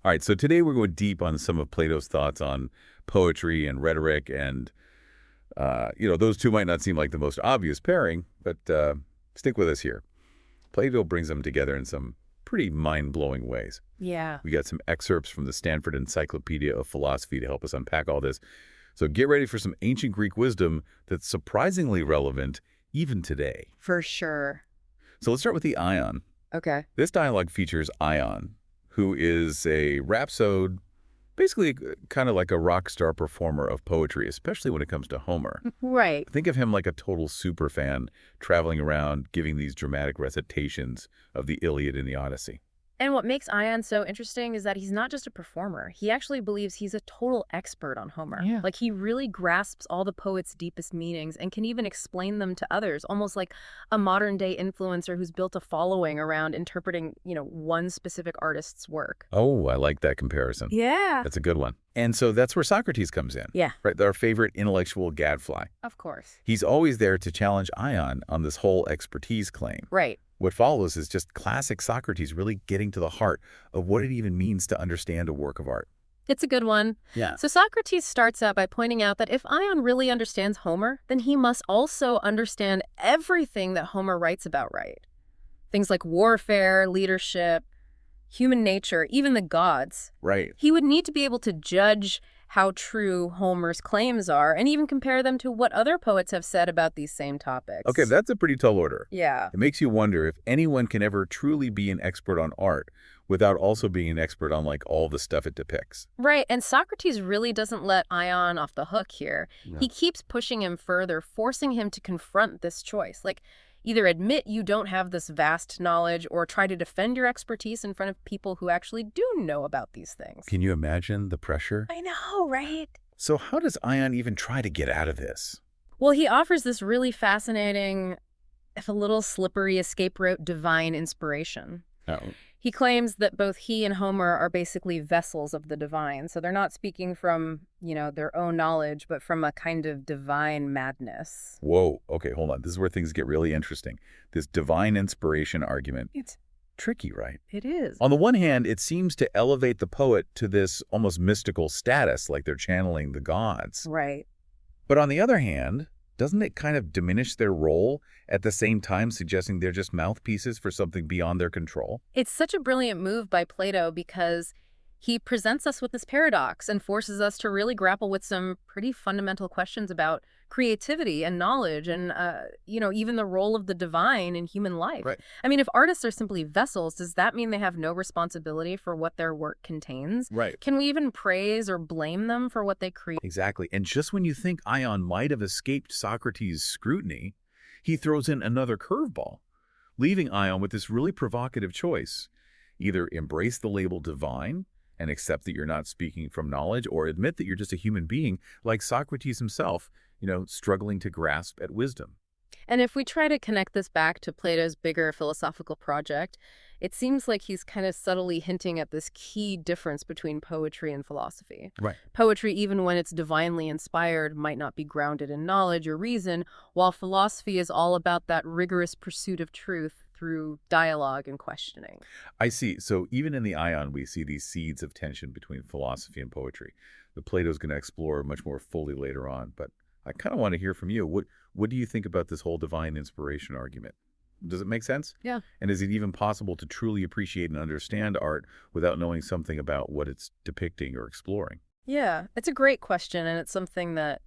All right, so today we're going deep on some of Plato's thoughts on poetry and rhetoric, and those two might not seem like the most obvious pairing, but stick with us here. Plato brings them together in some pretty mind-blowing ways. Yeah. We got some excerpts from the Stanford Encyclopedia of Philosophy to help us unpack all this. So get ready for some ancient Greek wisdom that's surprisingly relevant even today. For sure. So let's start with the Ion. Okay. This dialogue features Ion, who is a rhapsode, basically kind of like a rock star performer of poetry, especially when it comes to Homer. Right. Think of him like a total super fan traveling around giving these dramatic recitations of the Iliad and the Odyssey. And what makes Ion so interesting is that he's not just a performer. He actually believes he's a total expert on Homer. Yeah. Like, he really grasps all the poet's deepest meanings and can even explain them to others, almost like a modern-day influencer who's built a following around interpreting, one specific artist's work. Oh, I like that comparison. Yeah. That's a good one. And so that's where Socrates comes in. Yeah. Right, our favorite intellectual gadfly. Of course. He's always there to challenge Ion on this whole expertise claim. Right. What follows is just classic Socrates really getting to the heart of what it even means to understand a work of art. It's a good one. Yeah. So Socrates starts out by pointing out that if Ion really understands Homer, then he must also understand everything that Homer writes about, right? Things like warfare, leadership, human nature, even the gods. Right. He would need to be able to judge how true Homer's claims are and even compare them to what other poets have said about these same topics. Okay, that's a pretty tall order. Yeah. It makes you wonder if anyone can ever truly be an expert on art without also being an expert on all the stuff it depicts. Right, and Socrates really doesn't let Ion off the hook here. No. He keeps pushing him further, forcing him to confront this choice. Either admit you don't have this vast knowledge or try to defend your expertise in front of people who actually do know about these things. Can you imagine the pressure? I know, right? So how does Ion even try to get out of this? Well, he offers this really fascinating, if a little slippery escape route, divine inspiration. Oh. He claims that both he and Homer are basically vessels of the divine. So they're not speaking from, their own knowledge, but from a kind of divine madness. Whoa. Okay, hold on. This is where things get really interesting. This divine inspiration argument. It's tricky, right? It is. On the one hand, it seems to elevate the poet to this almost mystical status, like they're channeling the gods. Right. But on the other hand, doesn't it kind of diminish their role at the same time, suggesting they're just mouthpieces for something beyond their control? It's such a brilliant move by Plato because he presents us with this paradox and forces us to really grapple with some pretty fundamental questions about creativity and knowledge and, even the role of the divine in human life. Right. I mean, if artists are simply vessels, does that mean they have no responsibility for what their work contains? Right. Can we even praise or blame them for what they create? Exactly. And just when you think Ion might have escaped Socrates' scrutiny, he throws in another curveball, leaving Ion with this really provocative choice. Either embrace the label divine and accept that you're not speaking from knowledge, or admit that you're just a human being like Socrates himself, struggling to grasp at wisdom. And if we try to connect this back to Plato's bigger philosophical project, it seems like he's kind of subtly hinting at this key difference between poetry and philosophy. Right. Poetry, even when it's divinely inspired, might not be grounded in knowledge or reason, while philosophy is all about that rigorous pursuit of truth through dialogue and questioning. I see. So even in the Ion, we see these seeds of tension between philosophy and poetry. The Plato's going to explore much more fully later on, but I kind of want to hear from you. What do you think about this whole divine inspiration argument? Does it make sense? Yeah. And is it even possible to truly appreciate and understand art without knowing something about what it's depicting or exploring? Yeah, it's a great question, and it's something that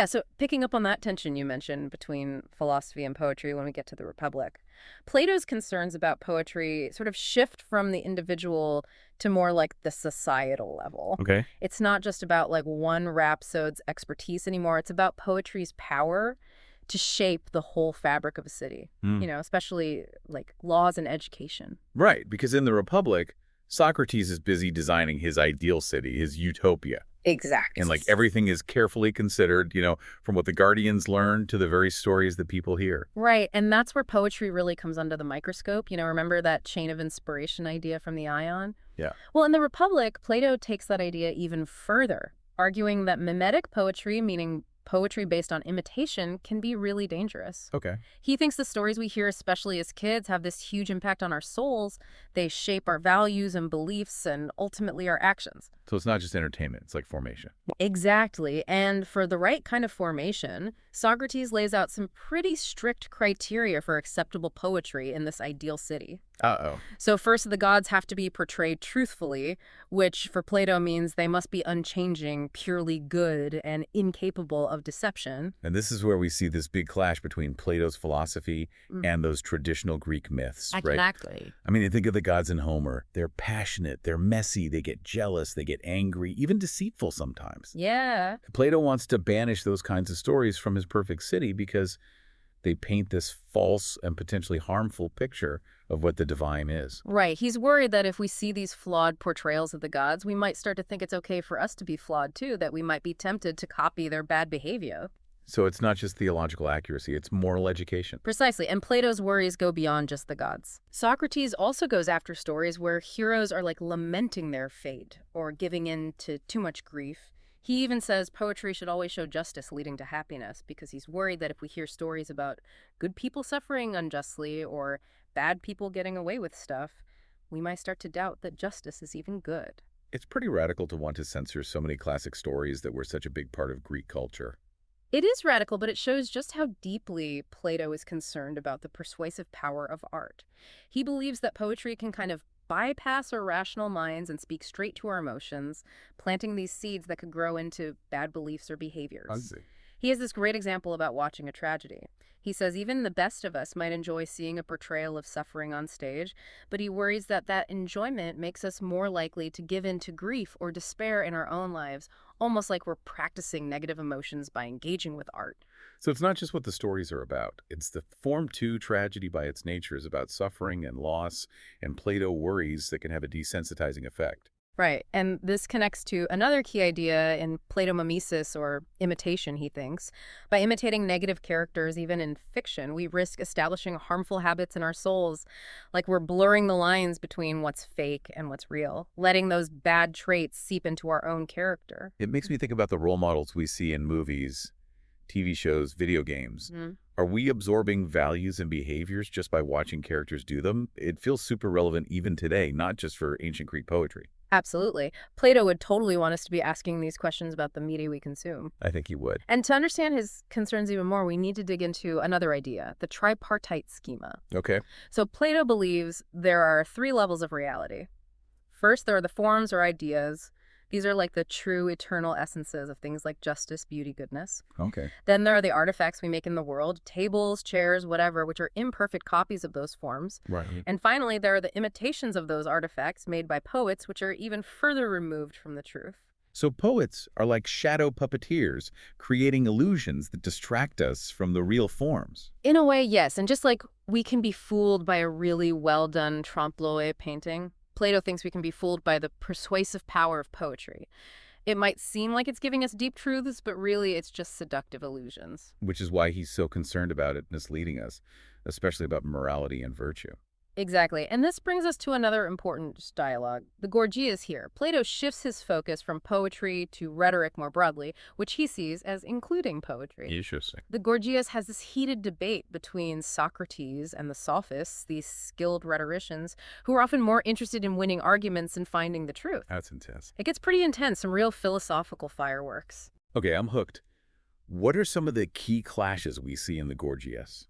so picking up on that tension you mentioned between philosophy and poetry when we get to the Republic, Plato's concerns about poetry sort of shift from the individual to more like the societal level. Okay. It's not just about one rhapsode's expertise anymore. It's about poetry's power to shape the whole fabric of a city, especially laws and education. Right, because in the Republic, Socrates is busy designing his ideal city, his utopia. Exactly. And everything is carefully considered, from what the Guardians learn to the very stories that people hear. Right. And that's where poetry really comes under the microscope. Remember that chain of inspiration idea from the Ion? Yeah. Well, in the Republic, Plato takes that idea even further, arguing that mimetic poetry, meaning poetry based on imitation can be really dangerous. Okay. He thinks the stories we hear, especially as kids, have this huge impact on our souls. They shape our values and beliefs and ultimately our actions. So it's not just entertainment, it's like formation. Exactly. And for the right kind of formation, Socrates lays out some pretty strict criteria for acceptable poetry in this ideal city. Uh-oh. So first, the gods have to be portrayed truthfully, which for Plato means they must be unchanging, purely good, and incapable of deception. And this is where we see this big clash between Plato's philosophy Mm. and those traditional Greek myths, right? Exactly. I mean, you think of the gods in Homer. They're passionate, they're messy, they get jealous, they get angry, even deceitful sometimes. Yeah. Plato wants to banish those kinds of stories from his perfect city because they paint this false and potentially harmful picture of what the divine is. Right. He's worried that if we see these flawed portrayals of the gods, we might start to think it's okay for us to be flawed too, that we might be tempted to copy their bad behavior. So it's not just theological accuracy, it's moral education. Precisely, and Plato's worries go beyond just the gods. Socrates also goes after stories where heroes are like lamenting their fate or giving in to too much grief. He even says poetry should always show justice leading to happiness because he's worried that if we hear stories about good people suffering unjustly or bad people getting away with stuff, we might start to doubt that justice is even good. It's pretty radical to want to censor so many classic stories that were such a big part of Greek culture. It is radical, but it shows just how deeply Plato is concerned about the persuasive power of art. He believes that poetry can kind of bypass our rational minds and speak straight to our emotions, planting these seeds that could grow into bad beliefs or behaviors. See. He has this great example about watching a tragedy. He says even the best of us might enjoy seeing a portrayal of suffering on stage, but he worries that that enjoyment makes us more likely to give in to grief or despair in our own lives, almost like we're practicing negative emotions by engaging with art. So it's not just what the stories are about. It's the form two tragedy by its nature is about suffering and loss, and Plato worries that can have a desensitizing effect. Right, and this connects to another key idea in Platomimesis, or imitation, he thinks. By imitating negative characters, even in fiction, we risk establishing harmful habits in our souls, like we're blurring the lines between what's fake and what's real, letting those bad traits seep into our own character. It makes me think about the role models we see in movies, TV shows, video games. Mhm. Are we absorbing values and behaviors just by watching characters do them? It feels super relevant even today, not just for ancient Greek poetry. Absolutely. Plato would totally want us to be asking these questions about the media we consume. I think he would. And to understand his concerns even more, we need to dig into another idea, the tripartite schema. Okay. So Plato believes there are three levels of reality. First, there are the forms or ideas. These are like the true eternal essences of things like justice, beauty, goodness. Okay. Then there are the artifacts we make in the world, tables, chairs, whatever, which are imperfect copies of those forms. Right. And finally, there are the imitations of those artifacts made by poets, which are even further removed from the truth. So poets are like shadow puppeteers, creating illusions that distract us from the real forms. In a way, yes. And just like we can be fooled by a really well-done trompe-l'oeil painting, Plato thinks we can be fooled by the persuasive power of poetry. It might seem like it's giving us deep truths, but really it's just seductive illusions. Which is why he's so concerned about it misleading us, especially about morality and virtue. Exactly. And this brings us to another important dialogue, the Gorgias here. Plato shifts his focus from poetry to rhetoric more broadly, which he sees as including poetry. Interesting. The Gorgias has this heated debate between Socrates and the sophists, these skilled rhetoricians, who are often more interested in winning arguments and finding the truth. That's intense. It gets pretty intense, some real philosophical fireworks. Okay, I'm hooked. What are some of the key clashes we see in the Gorgias?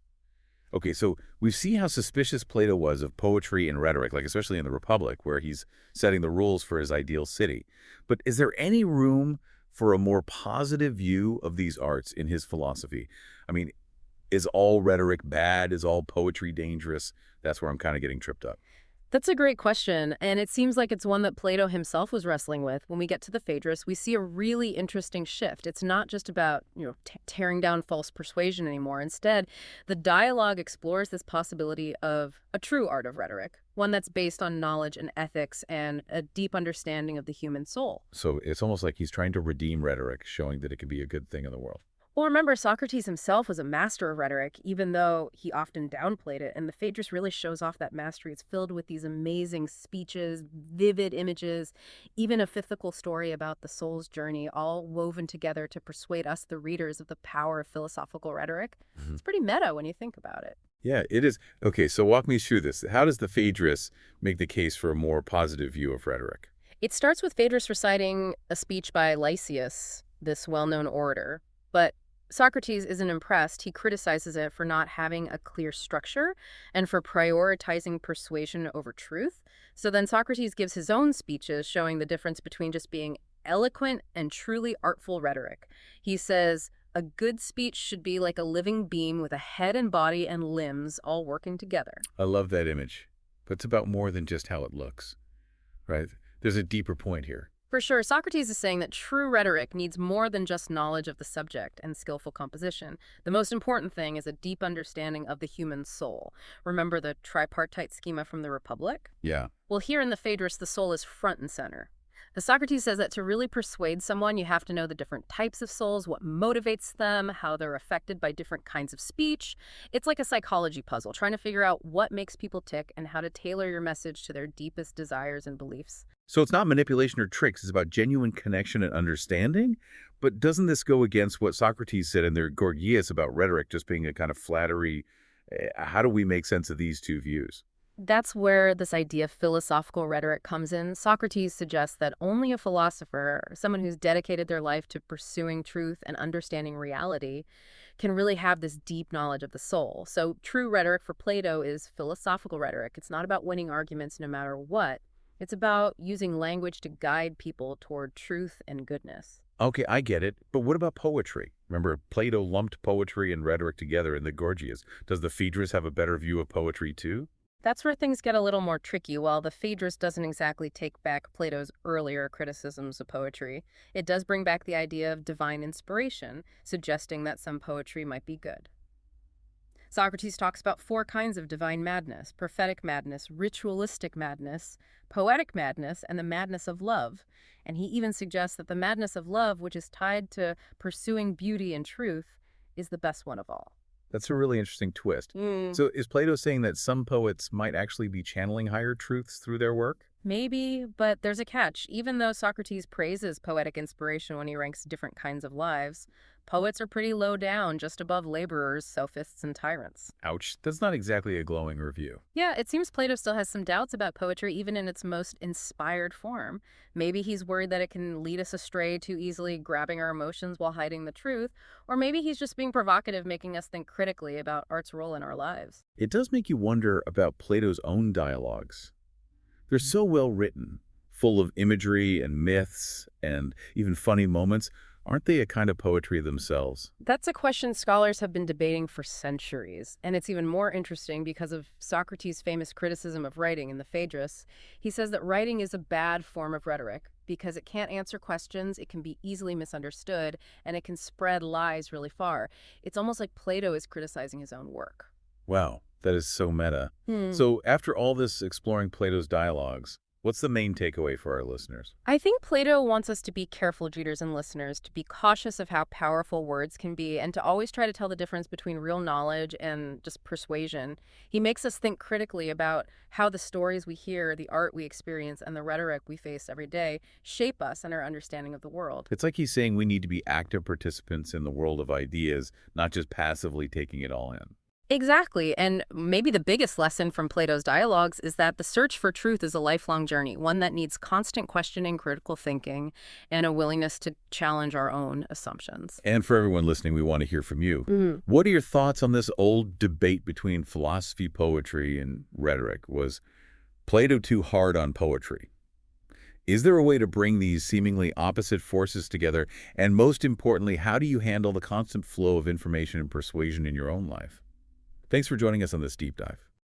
Okay, so we see how suspicious Plato was of poetry and rhetoric, like especially in the Republic, where he's setting the rules for his ideal city. But is there any room for a more positive view of these arts in his philosophy? I mean, is all rhetoric bad? Is all poetry dangerous? That's where I'm kind of getting tripped up. That's a great question, and it seems like it's one that Plato himself was wrestling with. When we get to the Phaedrus, we see a really interesting shift. It's not just about, tearing down false persuasion anymore. Instead, the dialogue explores this possibility of a true art of rhetoric, one that's based on knowledge and ethics and a deep understanding of the human soul. So it's almost like he's trying to redeem rhetoric, showing that it can be a good thing in the world. Well, remember, Socrates himself was a master of rhetoric, even though he often downplayed it. And the Phaedrus really shows off that mastery. It's filled with these amazing speeches, vivid images, even a mythical story about the soul's journey, all woven together to persuade us, the readers, of the power of philosophical rhetoric. Mhm. It's pretty meta when you think about it. Yeah, it is. Okay, so walk me through this. How does the Phaedrus make the case for a more positive view of rhetoric? It starts with Phaedrus reciting a speech by Lysias, this well-known orator. But Socrates isn't impressed. He criticizes it for not having a clear structure and for prioritizing persuasion over truth. So then Socrates gives his own speeches showing the difference between just being eloquent and truly artful rhetoric. He says, a good speech should be like a living beam with a head and body and limbs all working together. I love that image. But it's about more than just how it looks, right? There's a deeper point here. For sure, Socrates is saying that true rhetoric needs more than just knowledge of the subject and skillful composition. The most important thing is a deep understanding of the human soul. Remember the tripartite schema from the Republic? Yeah. Well, here in the Phaedrus, the soul is front and center. Socrates says that to really persuade someone, you have to know the different types of souls, what motivates them, how they're affected by different kinds of speech. It's like a psychology puzzle, trying to figure out what makes people tick and how to tailor your message to their deepest desires and beliefs. So it's not manipulation or tricks. It's about genuine connection and understanding. But doesn't this go against what Socrates said in their Gorgias about rhetoric just being a kind of flattery? How do we make sense of these two views? That's where this idea of philosophical rhetoric comes in. Socrates suggests that only a philosopher, someone who's dedicated their life to pursuing truth and understanding reality, can really have this deep knowledge of the soul. So true rhetoric for Plato is philosophical rhetoric. It's not about winning arguments no matter what. It's about using language to guide people toward truth and goodness. Okay, I get it. But what about poetry? Remember, Plato lumped poetry and rhetoric together in the Gorgias. Does the Phaedrus have a better view of poetry too? That's where things get a little more tricky. While the Phaedrus doesn't exactly take back Plato's earlier criticisms of poetry, it does bring back the idea of divine inspiration, suggesting that some poetry might be good. Socrates talks about four kinds of divine madness: prophetic madness, ritualistic madness, poetic madness, and the madness of love. And he even suggests that the madness of love, which is tied to pursuing beauty and truth, is the best one of all. That's a really interesting twist. So is Plato saying that some poets might actually be channeling higher truths through their work? Maybe, but there's a catch. Even though Socrates praises poetic inspiration when he ranks different kinds of lives, poets are pretty low down, just above laborers, sophists, and tyrants. Ouch, that's not exactly a glowing review. Yeah, it seems Plato still has some doubts about poetry, even in its most inspired form. Maybe he's worried that it can lead us astray too easily, grabbing our emotions while hiding the truth, or maybe he's just being provocative, making us think critically about art's role in our lives. It does make you wonder about Plato's own dialogues. They're so well written, full of imagery and myths and even funny moments. Aren't they a kind of poetry themselves? That's a question scholars have been debating for centuries, and it's even more interesting because of Socrates' famous criticism of writing in the Phaedrus. He says that writing is a bad form of rhetoric because it can't answer questions, it can be easily misunderstood, and it can spread lies really far. It's almost like Plato is criticizing his own work. Wow, that is so meta. So after all this exploring Plato's dialogues, what's the main takeaway for our listeners? I think Plato wants us to be careful, readers and listeners, to be cautious of how powerful words can be and to always try to tell the difference between real knowledge and just persuasion. He makes us think critically about how the stories we hear, the art we experience, and the rhetoric we face every day shape us and our understanding of the world. It's like he's saying we need to be active participants in the world of ideas, not just passively taking it all in. Exactly. And maybe the biggest lesson from Plato's dialogues is that the search for truth is a lifelong journey, one that needs constant questioning, critical thinking, and a willingness to challenge our own assumptions. And for everyone listening, we want to hear from you. What are your thoughts on this old debate between philosophy, poetry, and rhetoric? Was Plato too hard on poetry? Is there a way to bring these seemingly opposite forces together? And most importantly, how do you handle the constant flow of information and persuasion in your own life? Thanks for joining us on this deep dive.